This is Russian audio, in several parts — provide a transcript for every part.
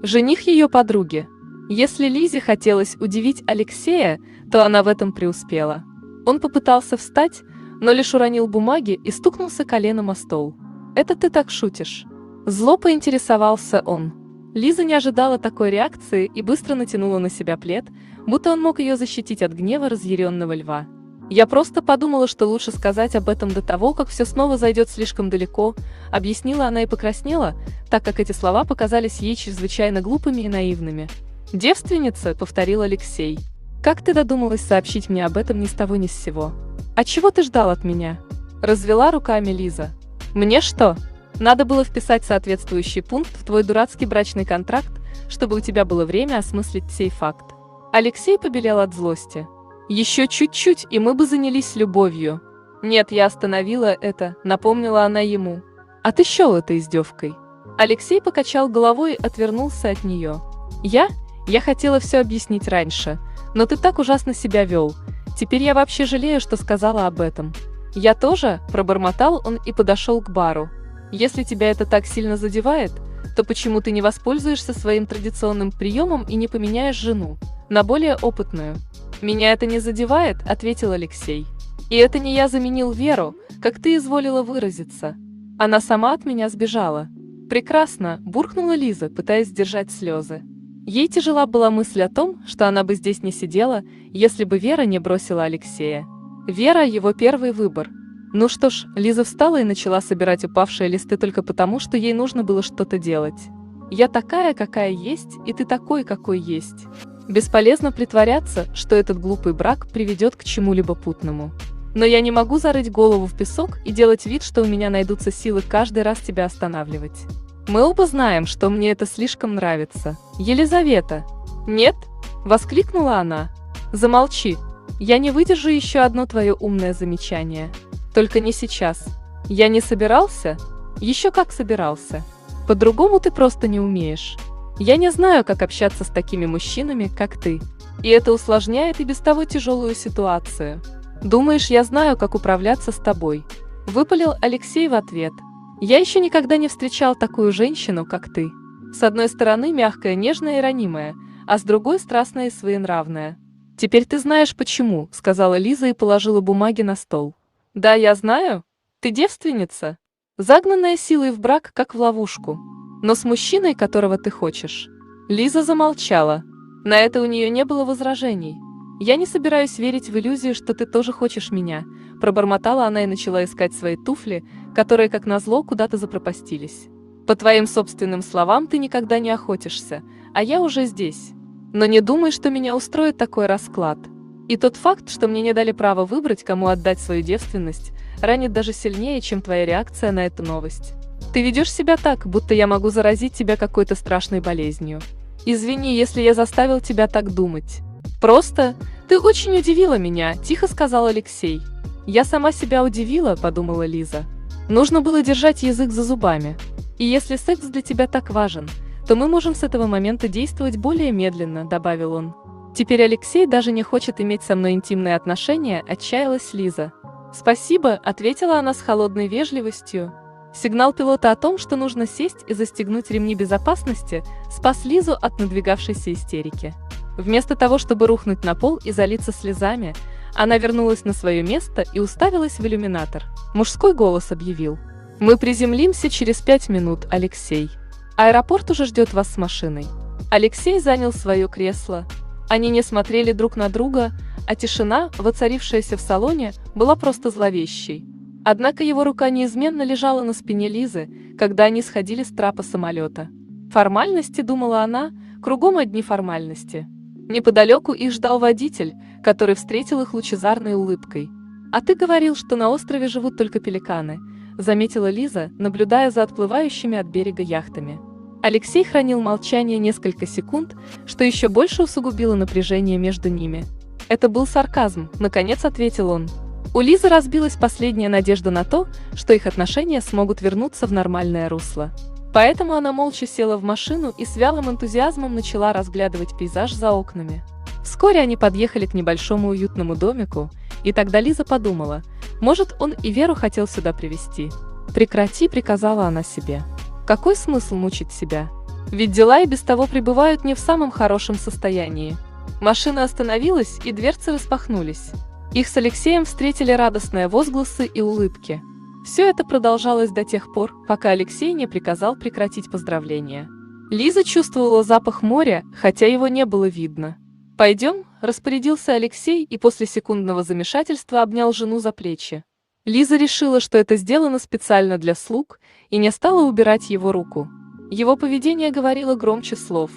жених ее подруги. Если Лизе хотелось удивить Алексея, то она в этом преуспела. Он попытался встать, но лишь уронил бумаги и стукнулся коленом о стол. «Это ты так шутишь?» Зло поинтересовался он. Лиза не ожидала такой реакции и быстро натянула на себя плед, будто он мог ее защитить от гнева разъяренного льва. «Я просто подумала, что лучше сказать об этом до того, как все снова зайдет слишком далеко», объяснила она и покраснела, так как эти слова показались ей чрезвычайно глупыми и наивными. «Девственница», — повторил Алексей. «Как ты додумалась сообщить мне об этом ни с того ни с сего? А чего ты ждал от меня?» Развела руками Лиза. «Мне что? Надо было вписать соответствующий пункт в твой дурацкий брачный контракт, чтобы у тебя было время осмыслить сей факт». Алексей побелел от злости. «Еще чуть-чуть, и мы бы занялись любовью». «Нет, я остановила это», — напомнила она ему. «А ты счел это издевкой?» Алексей покачал головой и отвернулся от нее. Я хотела все объяснить раньше, но ты так ужасно себя вел. Теперь я вообще жалею, что сказала об этом». «Я тоже», — пробормотал он и подошел к бару. «Если тебя это так сильно задевает, то почему ты не воспользуешься своим традиционным приемом и не поменяешь жену на более опытную?» «Меня это не задевает», — ответил Алексей. «И это не я заменил Веру, как ты изволила выразиться. Она сама от меня сбежала». «Прекрасно», — буркнула Лиза, пытаясь сдержать слезы. Ей тяжела была мысль о том, что она бы здесь не сидела, если бы Вера не бросила Алексея. Вера — его первый выбор. Ну что ж, Лиза встала и начала собирать упавшие листы только потому, что ей нужно было что-то делать. «Я такая, какая есть, и ты такой, какой есть. Бесполезно притворяться, что этот глупый брак приведет к чему-либо путному. Но я не могу зарыть голову в песок и делать вид, что у меня найдутся силы каждый раз тебя останавливать. Мы оба знаем, что мне это слишком нравится. Елизавета!» «Нет?» — воскликнула она. «Замолчи. Я не выдержу еще одно твое умное замечание. Только не сейчас. Я не собирался?» «Еще как собирался. По-другому ты просто не умеешь. Я не знаю, как общаться с такими мужчинами, как ты. И это усложняет и без того тяжелую ситуацию. Думаешь, я знаю, как управляться с тобой?» Выпалил Алексей в ответ. «Я еще никогда не встречал такую женщину, как ты. С одной стороны мягкая, нежная и ранимая, а с другой страстная и своенравная». «Теперь ты знаешь почему», — сказала Лиза и положила бумаги на стол. «Да, я знаю. Ты девственница, загнанная силой в брак, как в ловушку. Но с мужчиной, которого ты хочешь». Лиза замолчала. На это у нее не было возражений. «Я не собираюсь верить в иллюзию, что ты тоже хочешь меня», — пробормотала она и начала искать свои туфли, которые, как назло, куда-то запропастились. «По твоим собственным словам, ты никогда не охотишься, а я уже здесь. Но не думай, что меня устроит такой расклад. И тот факт, что мне не дали права выбрать, кому отдать свою девственность, ранит даже сильнее, чем твоя реакция на эту новость. Ты ведешь себя так, будто я могу заразить тебя какой-то страшной болезнью. Извини, если я заставил тебя так думать. Просто ты очень удивила меня», – тихо сказал Алексей. «Я сама себя удивила», – подумала Лиза. «Нужно было держать язык за зубами. И если секс для тебя так важен, то мы можем с этого момента действовать более медленно», – добавил он. «Теперь Алексей даже не хочет иметь со мной интимные отношения», – отчаялась Лиза. «Спасибо», – ответила она с холодной вежливостью. Сигнал пилота о том, что нужно сесть и застегнуть ремни безопасности, спас Лизу от надвигавшейся истерики. Вместо того, чтобы рухнуть на пол и залиться слезами, она вернулась на свое место и уставилась в иллюминатор. Мужской голос объявил: «Мы приземлимся через 5 минут, Алексей. Аэропорт уже ждет вас с машиной». Алексей занял свое кресло. Они не смотрели друг на друга, а тишина, воцарившаяся в салоне, была просто зловещей. Однако его рука неизменно лежала на спине Лизы, когда они сходили с трапа самолета. «Формальности», — думала она, — «кругом одни формальности». Неподалеку их ждал водитель, который встретил их лучезарной улыбкой. «А ты говорил, что на острове живут только пеликаны», — заметила Лиза, наблюдая за отплывающими от берега яхтами. Алексей хранил молчание несколько секунд, что еще больше усугубило напряжение между ними. «Это был сарказм», — наконец ответил он. У Лизы разбилась последняя надежда на то, что их отношения смогут вернуться в нормальное русло. Поэтому она молча села в машину и с вялым энтузиазмом начала разглядывать пейзаж за окнами. Вскоре они подъехали к небольшому уютному домику, и тогда Лиза подумала, может, он и Веру хотел сюда привезти. «Прекрати», — приказала она себе. «Какой смысл мучить себя? Ведь дела и без того пребывают не в самом хорошем состоянии. Машина остановилась, и дверцы распахнулись. Их с Алексеем встретили радостные возгласы и улыбки. Все это продолжалось до тех пор, пока Алексей не приказал прекратить поздравления. Лиза чувствовала запах моря, хотя его не было видно. «Пойдем», – распорядился Алексей и после секундного замешательства обнял жену за плечи. Лиза решила, что это сделано специально для слуг, и не стала убирать его руку. Его поведение говорило громче слов.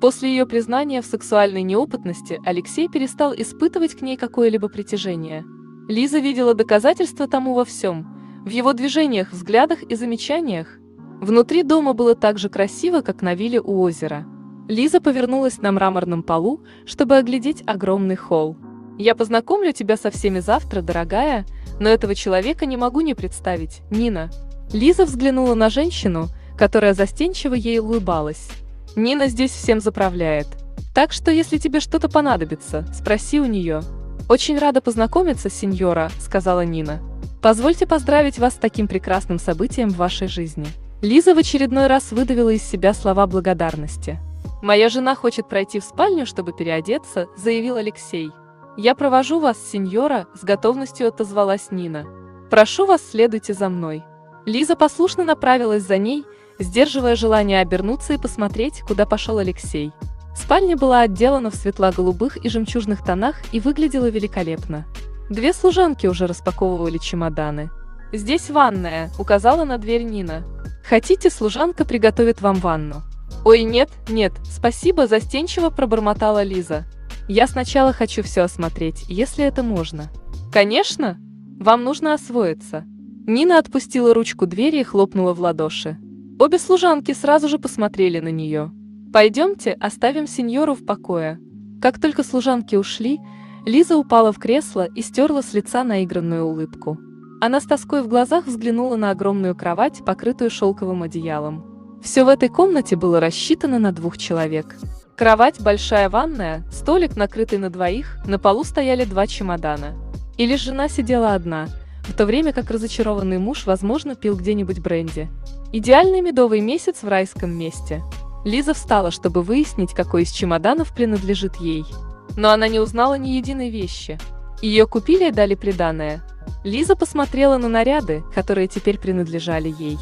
После ее признания в сексуальной неопытности Алексей перестал испытывать к ней какое-либо притяжение. Лиза видела доказательства тому во всем – в его движениях, взглядах и замечаниях. Внутри дома было так же красиво, как на вилле у озера. Лиза повернулась на мраморном полу, чтобы оглядеть огромный холл. «Я познакомлю тебя со всеми завтра, дорогая, но этого человека не могу не представить, Нина». Лиза взглянула на женщину, которая застенчиво ей улыбалась. «Нина здесь всем заправляет. Так что, если тебе что-то понадобится, спроси у нее». «Очень рада познакомиться, сеньора», — сказала Нина. «Позвольте поздравить вас с таким прекрасным событием в вашей жизни». Лиза в очередной раз выдавила из себя слова благодарности. «Моя жена хочет пройти в спальню, чтобы переодеться», — заявил Алексей. «Я провожу вас, сеньора», — с готовностью отозвалась Нина. «Прошу вас, следуйте за мной». Лиза послушно направилась за ней, сдерживая желание обернуться и посмотреть, куда пошел Алексей. Спальня была отделана в светло-голубых и жемчужных тонах и выглядела великолепно. Две служанки уже распаковывали чемоданы. «Здесь ванная», — указала на дверь Нина. «Хотите, служанка приготовит вам ванну?» «Ой, нет, нет, спасибо», — застенчиво пробормотала Лиза. «Я сначала хочу все осмотреть, если это можно». «Конечно! Вам нужно освоиться». Нина отпустила ручку двери и хлопнула в ладоши. Обе служанки сразу же посмотрели на нее. «Пойдемте, оставим сеньору в покое». Как только служанки ушли, Лиза упала в кресло и стерла с лица наигранную улыбку. Она с тоской в глазах взглянула на огромную кровать, покрытую шелковым одеялом. Все в этой комнате было рассчитано на 2 человек. Кровать, большая ванная, столик, накрытый на 2, на полу стояли 2 чемодана. И лишь жена сидела одна, в то время как разочарованный муж, возможно, пил где-нибудь бренди. Идеальный медовый месяц в райском месте. Лиза встала, чтобы выяснить, какой из чемоданов принадлежит ей. Но она не узнала ни единой вещи. Ее купили и дали приданое. Лиза посмотрела на наряды, которые теперь принадлежали ей.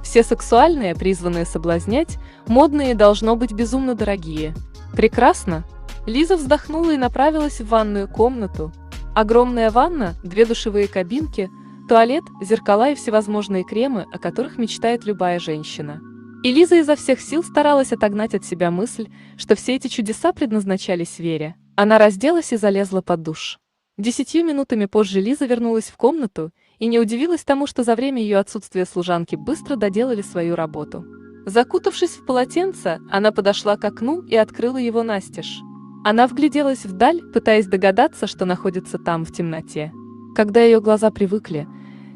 Все сексуальные, призванные соблазнять, модные и должно быть безумно дорогие. Прекрасно. Лиза вздохнула и направилась в ванную комнату. Огромная ванна, 2 душевые кабинки, туалет, зеркала и всевозможные кремы, о которых мечтает любая женщина. И Лиза изо всех сил старалась отогнать от себя мысль, что все эти чудеса предназначались Вере. Она разделась и залезла под душ. 10 минутами позже Лиза вернулась в комнату и не удивилась тому, что за время ее отсутствия служанки быстро доделали свою работу. Закутавшись в полотенце, она подошла к окну и открыла его настежь. Она вгляделась вдаль, пытаясь догадаться, что находится там в темноте. Когда ее глаза привыкли,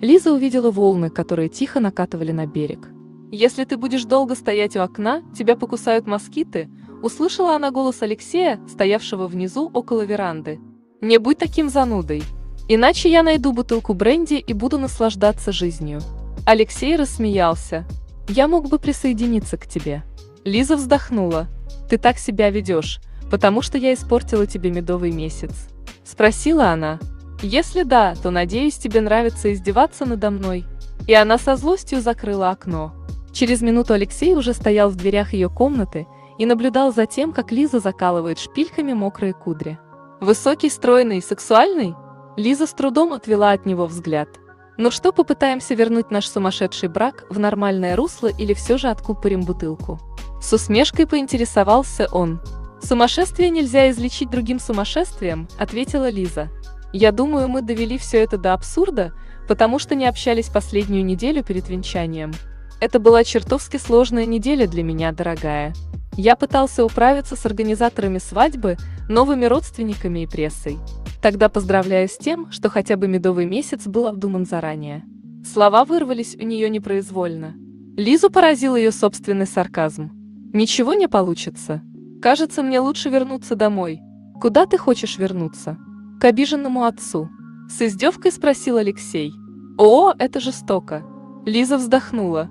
Лиза увидела волны, которые тихо накатывали на берег. «Если ты будешь долго стоять у окна, тебя покусают москиты», — услышала она голос Алексея, стоявшего внизу около веранды. «Не будь таким занудой. Иначе я найду бутылку бренди и буду наслаждаться жизнью». Алексей рассмеялся. «Я мог бы присоединиться к тебе». Лиза вздохнула. «Ты так себя ведешь, потому что я испортила тебе медовый месяц?» Спросила она. «Если да, то, надеюсь, тебе нравится издеваться надо мной». И она со злостью закрыла окно. Через минуту Алексей уже стоял в дверях ее комнаты и наблюдал за тем, как Лиза закалывает шпильками мокрые кудри. Высокий, стройный, сексуальный? Лиза с трудом отвела от него взгляд. «Ну что, попытаемся вернуть наш сумасшедший брак в нормальное русло или все же откупорим бутылку?» С усмешкой поинтересовался он. «Сумасшествие нельзя излечить другим сумасшествием», — ответила Лиза. «Я думаю, мы довели все это до абсурда, потому что не общались последнюю неделю перед венчанием. Это была чертовски сложная неделя для меня, дорогая. Я пытался управиться с организаторами свадьбы, новыми родственниками и прессой. Тогда поздравляю с тем, что хотя бы медовый месяц был обдуман заранее». Слова вырвались у нее непроизвольно. Лизу поразил ее собственный сарказм. «Ничего не получится. Кажется, мне лучше вернуться домой». «Куда ты хочешь вернуться?» «К обиженному отцу». С издевкой спросил Алексей. «О, это жестоко». Лиза вздохнула.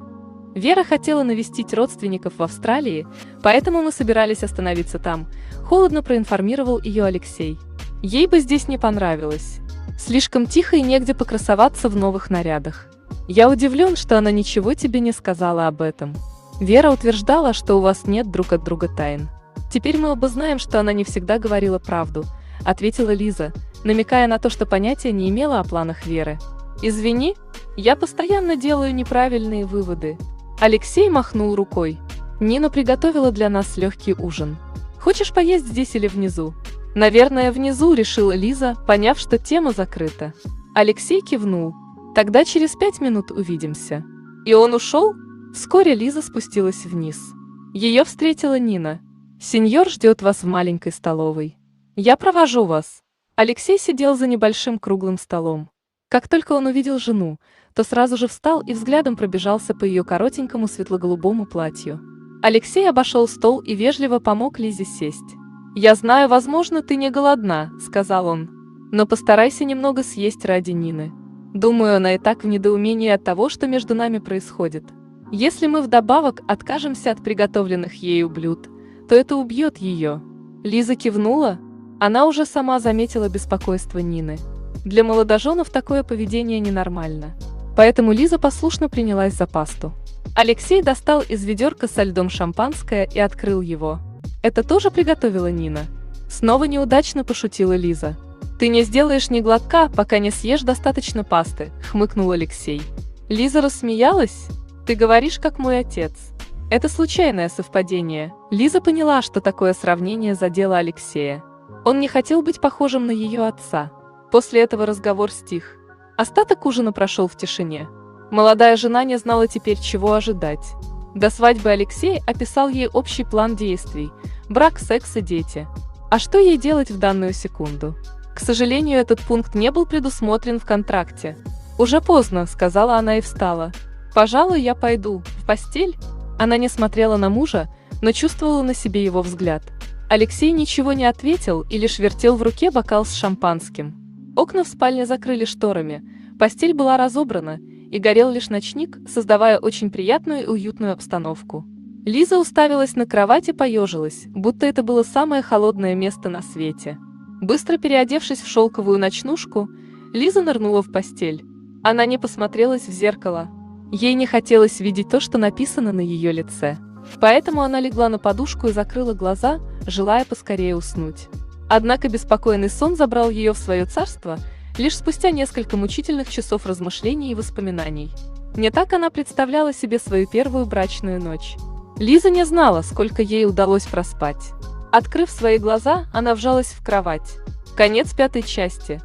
Вера хотела навестить родственников в Австралии, поэтому мы собирались остановиться там, холодно проинформировал ее Алексей. Ей бы здесь не понравилось. Слишком тихо и негде покрасоваться в новых нарядах. Я удивлен, что она ничего тебе не сказала об этом. Вера утверждала, что у вас нет друг от друга тайн. Теперь мы оба знаем, что она не всегда говорила правду, ответила Лиза, намекая на то, что понятия не имела о планах Веры. Извини, я постоянно делаю неправильные выводы. Алексей махнул рукой. Нина приготовила для нас легкий ужин. Хочешь поесть здесь или внизу? Наверное, внизу, решила Лиза, поняв, что тема закрыта. Алексей кивнул. Тогда через 5 минут увидимся. И он ушел? Вскоре Лиза спустилась вниз. Ее встретила Нина. Сеньор ждет вас в маленькой столовой. Я провожу вас. Алексей сидел за небольшим круглым столом. Как только он увидел жену, то сразу же встал и взглядом пробежался по ее коротенькому светло-голубому платью. Алексей обошел стол и вежливо помог Лизе сесть. «Я знаю, возможно, ты не голодна», — сказал он. «Но постарайся немного съесть ради Нины. Думаю, она и так в недоумении от того, что между нами происходит. Если мы вдобавок откажемся от приготовленных ею блюд, то это убьет ее». Лиза кивнула. Она уже сама заметила беспокойство Нины. Для молодоженов такое поведение ненормально. Поэтому Лиза послушно принялась за пасту. Алексей достал из ведерка со льдом шампанское и открыл его. «Это тоже приготовила Нина?» Снова неудачно пошутила Лиза. «Ты не сделаешь ни глотка, пока не съешь достаточно пасты», — хмыкнул Алексей. Лиза рассмеялась. «Ты говоришь, как мой отец». Это случайное совпадение. Лиза поняла, что такое сравнение задело Алексея. Он не хотел быть похожим на ее отца. После этого разговор стих. Остаток ужина прошел в тишине. Молодая жена не знала теперь, чего ожидать. До свадьбы Алексей описал ей общий план действий: брак, секс и дети. А что ей делать в данную секунду? К сожалению, этот пункт не был предусмотрен в контракте. «Уже поздно», — сказала она и встала. «Пожалуй, я пойду в постель». Она не смотрела на мужа, но чувствовала на себе его взгляд. Алексей ничего не ответил и лишь вертел в руке бокал с шампанским. Окна в спальне закрыли шторами, постель была разобрана, и горел лишь ночник, создавая очень приятную и уютную обстановку. Лиза уставилась на кровать и поежилась, будто это было самое холодное место на свете. Быстро переодевшись в шелковую ночнушку, Лиза нырнула в постель. Она не посмотрелась в зеркало. Ей не хотелось видеть то, что написано на ее лице. Поэтому она легла на подушку и закрыла глаза, желая поскорее уснуть. Однако беспокойный сон забрал ее в свое царство лишь спустя несколько мучительных часов размышлений и воспоминаний. Не так она представляла себе свою первую брачную ночь. Лиза не знала, сколько ей удалось проспать. Открыв свои глаза, она вжалась в кровать. Конец 5 части.